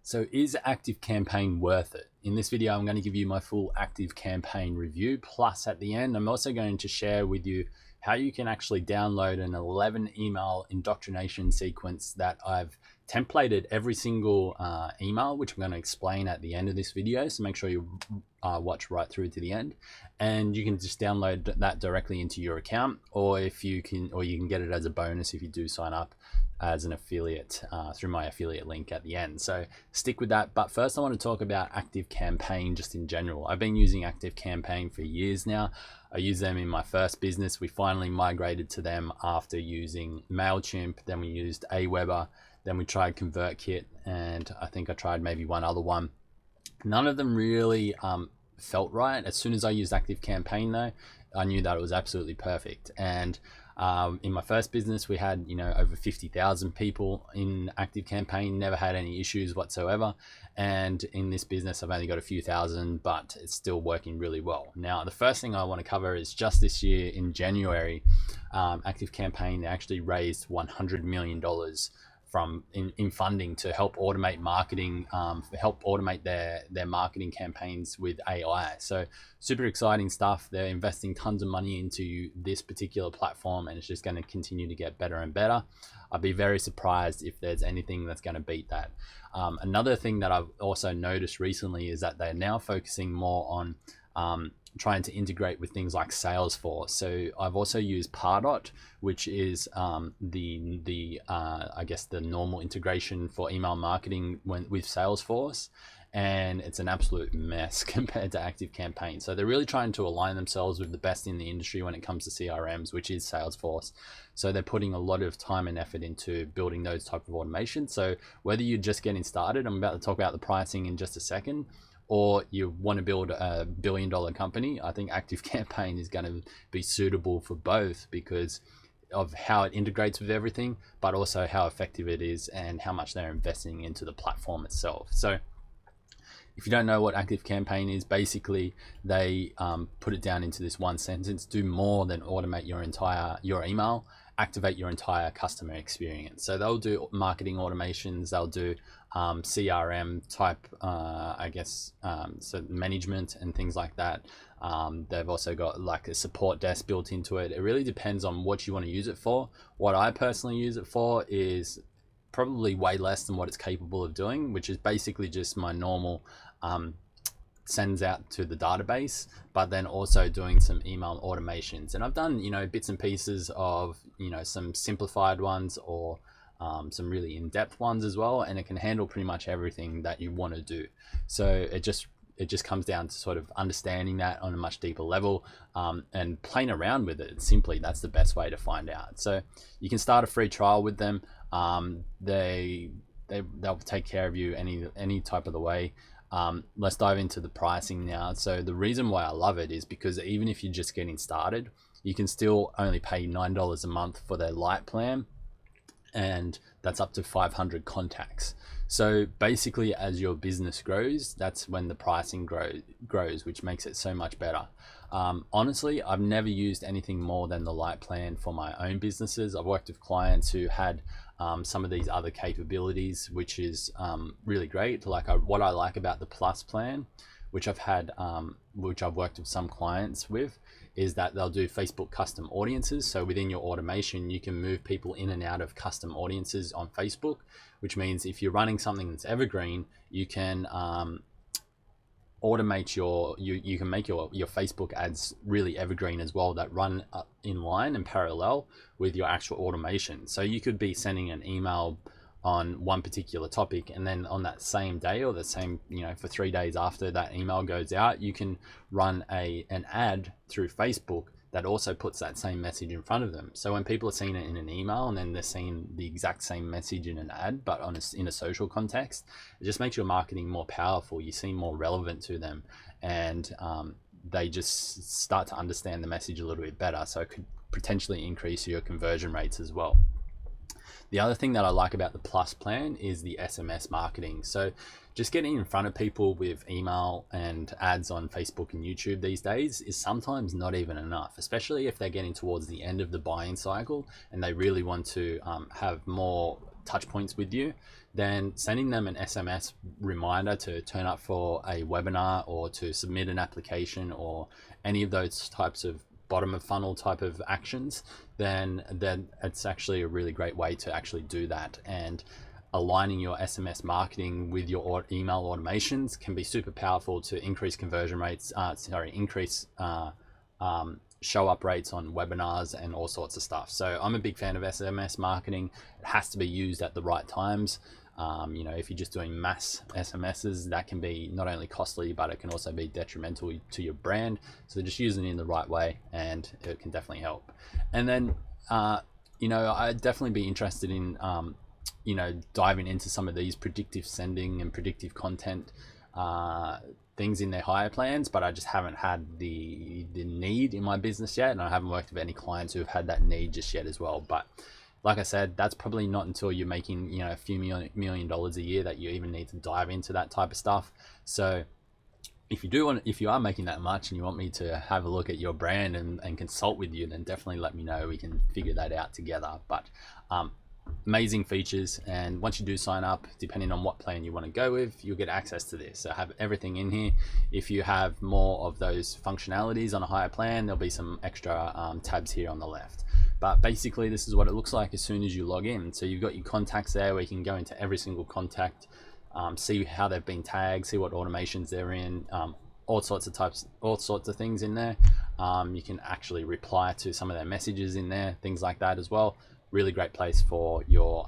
So is ActiveCampaign worth it? In this video, I'm going to give you my full ActiveCampaign review. Plus at the end, I'm also going to share with you how you can actually download an 11 email indoctrination sequence that I've templated every single email, which I'm going to explain at the end of this video. So make sure you watch right through to the end, and you can just download that directly into your account, or you can get it as a bonus if you do sign up as an affiliate through my affiliate link at the end. So stick with that. But first I want to talk about ActiveCampaign just in general. I've been using ActiveCampaign for years now. I use them in my first business. We finally migrated to them after using MailChimp. Then we used Aweber. Then we tried ConvertKit, and I think I tried maybe one other one. None of them really felt right. As soon as I used ActiveCampaign though, I knew that it was absolutely perfect. And in my first business, we had over 50,000 people in ActiveCampaign, never had any issues whatsoever. And in this business, I've only got a few thousand, but it's still working really well. Now, the first thing I want to cover is just this year in January, ActiveCampaign actually raised $100 million from in funding to help automate marketing, help automate their marketing campaigns with AI. So super exciting stuff. They're investing tons of money into this particular platform, and it's just going to continue to get better and better. I'd be very surprised if there's anything that's going to beat that. Another thing that I've also noticed recently is that they're now focusing more on trying to integrate with things like Salesforce. So I've also used Pardot, which is I guess the normal integration for email marketing with Salesforce, and it's an absolute mess compared to ActiveCampaign. So they're really trying to align themselves with the best in the industry when it comes to CRMs, which is Salesforce. So they're putting a lot of time and effort into building those type of automations. So whether you're just getting started, I'm about to talk about the pricing in just a second, or you want to build a billion-dollar company, I think ActiveCampaign is going to be suitable for both because of how it integrates with everything, but also how effective it is and how much they're investing into the platform itself. So if you don't know what ActiveCampaign is, basically they put it down into this one sentence: do more than automate your email, activate your entire customer experience. So they'll do marketing automations, they'll do CRM type, so management and things like that. They've also got like a support desk built into it. It really depends on what you want to use it for. What I personally use it for is probably way less than what it's capable of doing, which is basically just my normal sends out to the database, but then also doing some email automations. And I've done bits and pieces of some simplified ones or some really in-depth ones as well, and it can handle pretty much everything that you want to do. So it just comes down to sort of understanding that on a much deeper level, and playing around with it. Simply, that's the best way to find out. So you can start a free trial with them. They'll take care of you any type of the way. Let's dive into the pricing now. So the reason why I love it is because even if you're just getting started, you can still only pay $9 a month for their light plan, and that's up to 500 contacts. So basically, as your business grows, that's when the pricing grows, which makes it so much better. Honestly, I've never used anything more than the light plan for my own businesses. I've worked with clients who had some of these other capabilities, which is really great. Like what I like about the plus plan, which I've worked with some clients with, is that they'll do Facebook custom audiences. So within your automation, you can move people in and out of custom audiences on Facebook, which means if you're running something that's evergreen, you can automate you can make your Facebook ads really evergreen as well, that run in line and parallel with your actual automation. So you could be sending an email on one particular topic, and then on that same day or the same for 3 days after that email goes out, you can run an ad through Facebook that also puts that same message in front of them. So when people are seeing it in an email and then they're seeing the exact same message in an ad, but in a social context, it just makes your marketing more powerful. You seem more relevant to them, and they just start to understand the message a little bit better. So it could potentially increase your conversion rates as well. The other thing that I like about the Plus plan is the SMS marketing. So just getting in front of people with email and ads on Facebook and YouTube these days is sometimes not even enough, especially if they're getting towards the end of the buying cycle and they really want to have more touch points with you, then sending them an SMS reminder to turn up for a webinar or to submit an application or any of those types of bottom of funnel type of actions, then it's actually a really great way to actually do that. And aligning your SMS marketing with your email automations can be super powerful to increase conversion rates, increase show up rates on webinars and all sorts of stuff. So I'm a big fan of SMS marketing. It has to be used at the right times. If you're just doing mass SMSs, that can be not only costly, but it can also be detrimental to your brand. So just using it in the right way, and it can definitely help. And then, I'd definitely be interested in, diving into some of these predictive sending and predictive content things in their hire plans, but I just haven't had the need in my business yet, and I haven't worked with any clients who have had that need just yet as well. But like I said, that's probably not until you're making a few million dollars a year that you even need to dive into that type of stuff. So if you are making that much and you want me to have a look at your brand and consult with you, then definitely let me know. We can figure that out together. But amazing features, and once you do sign up, depending on what plan you want to go with, you'll get access to this. So I have everything in here. If you have more of those functionalities on a higher plan, there'll be some extra tabs here on the left. But basically, this is what it looks like as soon as you log in. So you've got your contacts there, where you can go into every single contact, see how they've been tagged, see what automations they're in, all sorts of things in there. You can actually reply to some of their messages in there, things like that as well. Really great place for your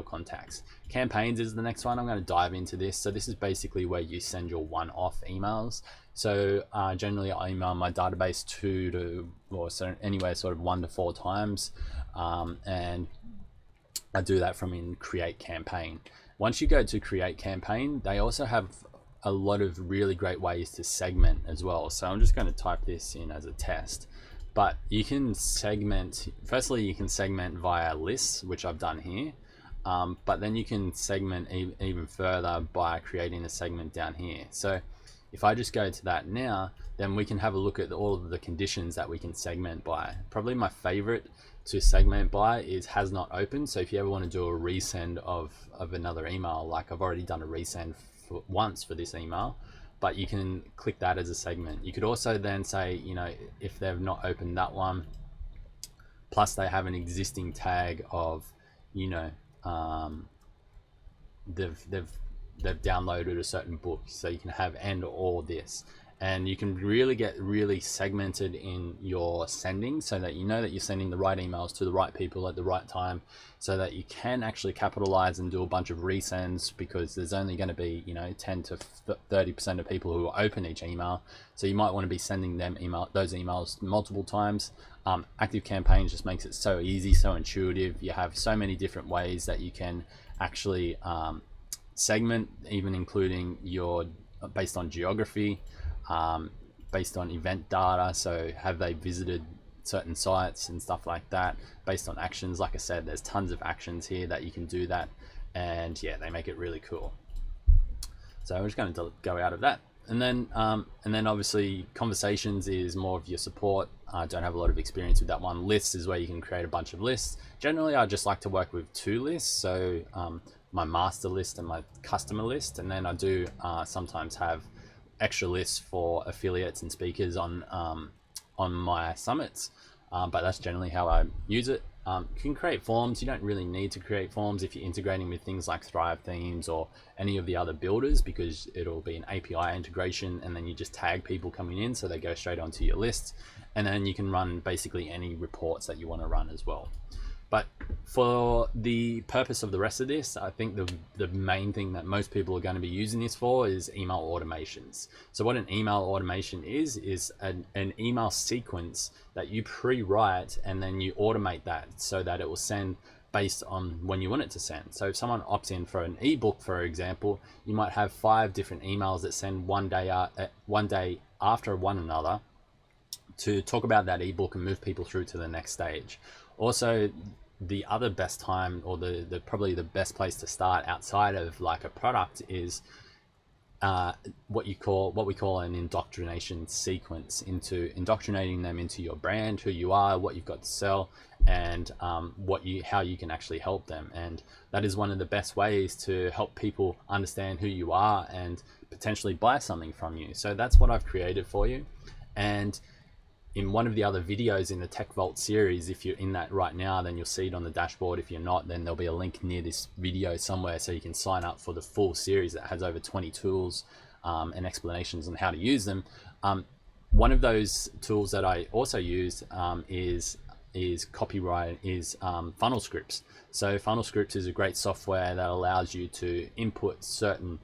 contacts. Campaigns is the next one. I'm going to dive into this. So this is basically where you send your one-off emails. So generally I email my database anywhere sort of 1 to 4 times, and I do that from in Create Campaign. Once you go to Create Campaign, they also have a lot of really great ways to segment as well. So I'm just going to type this in as a test. But you can segment, firstly you can segment via lists, which I've done here, but then you can segment even further by creating a segment down here. So if I just go to that now, then we can have a look at all of the conditions that we can segment by. Probably my favorite to segment by is has not opened. So if you ever want to do a resend of another email, like I've already done a resend once for this email, but you can click that as a segment. You could also then say, if they've not opened that one, plus they have an existing tag of, they've downloaded a certain book, so you can have and or this, and you can really get really segmented in your sending, so that you know that you're sending the right emails to the right people at the right time, so that you can actually capitalize and do a bunch of resends, because there's only going to be 10 to 30% of people who will open each email. So you might want to be sending them those emails multiple times. ActiveCampaign just makes it so easy, so intuitive. You have so many different ways that you can actually segment, even including based on geography, based on event data. So have they visited certain sites and stuff like that, based on actions. Like I said, there's tons of actions here that you can do that, and yeah, they make it really cool. So I'm just going to go out of that, and then obviously conversations is more of your support. I don't have a lot of experience with that one. Lists is where you can create a bunch of lists. Generally I just like to work with 2 lists, so my master list and my customer list, and then I do sometimes have extra lists for affiliates and speakers on my summits, but that's generally how I use it. You can create forms. You don't really need to create forms if you're integrating with things like Thrive Themes or any of the other builders, because it'll be an API integration, and then you just tag people coming in so they go straight onto your list, and then you can run basically any reports that you want to run as well. But for the purpose of the rest of this, I think the main thing that most people are going to be using this for is email automations. So what an email automation is an email sequence that you pre-write, and then you automate that so that it will send based on when you want it to send. So if someone opts in for an ebook, for example, you might have 5 different emails that send one day after one another to talk about that ebook and move people through to the next stage. Also, the other best time, or the probably the best place to start outside of like a product, is what we call an indoctrination sequence, into indoctrinating them into your brand, who you are, what you've got to sell, and how you can actually help them. And that is one of the best ways to help people understand who you are and potentially buy something from you. So that's what I've created for you. And in one of the other videos in the Tech Vault series, if you're in that right now, then you'll see it on the dashboard. If you're not, then there'll be a link near this video somewhere so you can sign up for the full series that has over 20 tools and explanations on how to use them. One of those tools that I also use is funnel scripts. So funnel scripts is a great software that allows you to input certain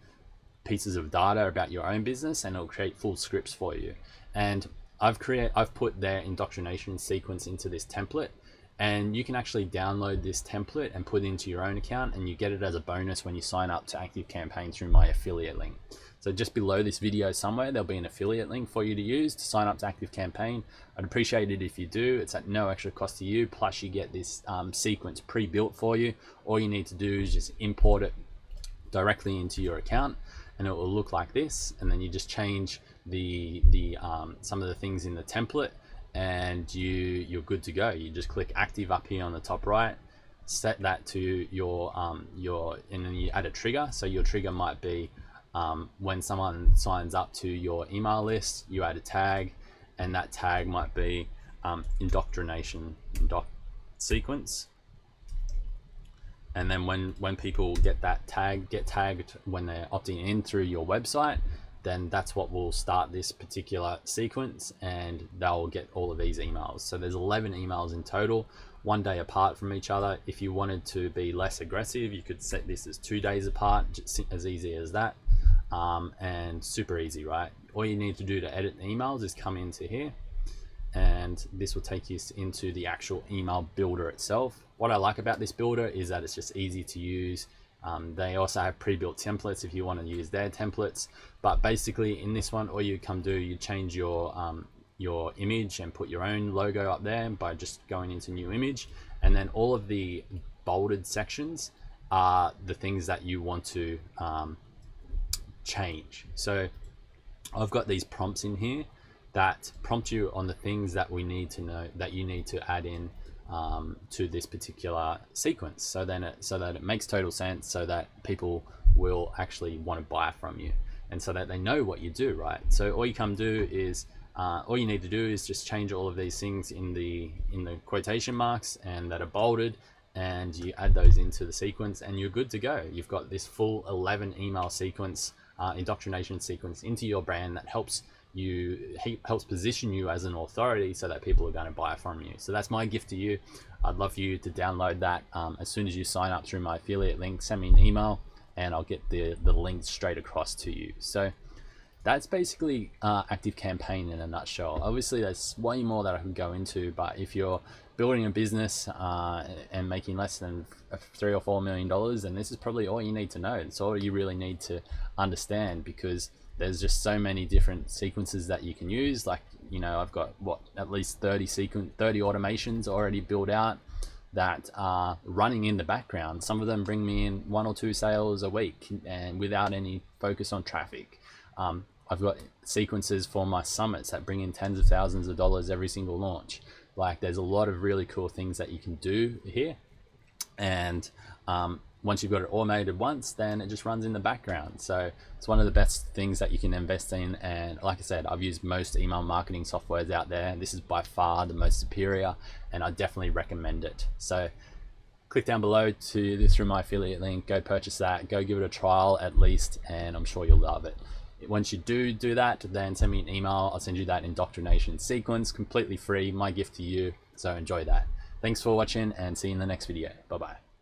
pieces of data about your own business, and it'll create full scripts for you. And I've put their indoctrination sequence into this template, and you can actually download this template and put it into your own account, and you get it as a bonus when you sign up to ActiveCampaign through my affiliate link. So just below this video somewhere, there'll be an affiliate link for you to use to sign up to ActiveCampaign. I'd appreciate it if you do. It's at no extra cost to you. Plus you get this sequence pre-built for you. All you need to do is just import it directly into your account, and it will look like this. And then you just change some of the things in the template, and you're good to go. You just click active up here on the top right, set that to your and then you add a trigger. So your trigger might be when someone signs up to your email list, you add a tag, and that tag might be indoctrination sequence. And then when people get tagged when they're opting in through your website, then that's what will start this particular sequence, and they'll get all of these emails. So there's 11 emails in total, 1 day apart from each other. If you wanted to be less aggressive, you could set this as 2 days apart, just as easy as that. And super easy, right? All you need to do to edit the emails is come into here, and this will take you into the actual email builder itself. What I like about this builder is that it's just easy to use. They also have pre-built templates if you want to use their templates, but basically in this one, all you come do, you change your image and put your own logo up there by just going into new image, and then all of the bolded sections are the things that you want to change. So I've got these prompts in here that prompt you on the things that we need to know, that you need to add in to this particular sequence, so that it makes total sense, so that people will actually want to buy from you, and so that they know what you do, right? So all you need to do is just change all of these things in the quotation marks and that are bolded, and you add those into the sequence, and you're good to go. You've got this full 11 email sequence, indoctrination sequence into your brand that helps position you as an authority, so that people are going to buy from you. So that's my gift to you. I'd love for you to download that as soon as you sign up through my affiliate link. Send me an email and I'll get the link straight across to you. So that's basically ActiveCampaign in a nutshell. Obviously there's way more that I could go into, but if you're building a business and making less than $3 or $4 million, then this is probably all you need to know. It's all you really need to understand, because there's just so many different sequences that you can use. Like, you know, I've got at least 30 automations already built out that are running in the background. Some of them bring me in 1 or 2 sales a week, and without any focus on traffic. I've got sequences for my summits that bring in tens of thousands of dollars every single launch. Like, there's a lot of really cool things that you can do here, and once you've got it automated once, then it just runs in the background. So it's one of the best things that you can invest in. And like I said, I've used most email marketing softwares out there. This is by far the most superior, and I definitely recommend it. So click down below through my affiliate link, go purchase that, go give it a trial at least, and I'm sure you'll love it. Once you do that, then send me an email. I'll send you that indoctrination sequence completely free, my gift to you. So enjoy that. Thanks for watching, and see you in the next video. Bye bye.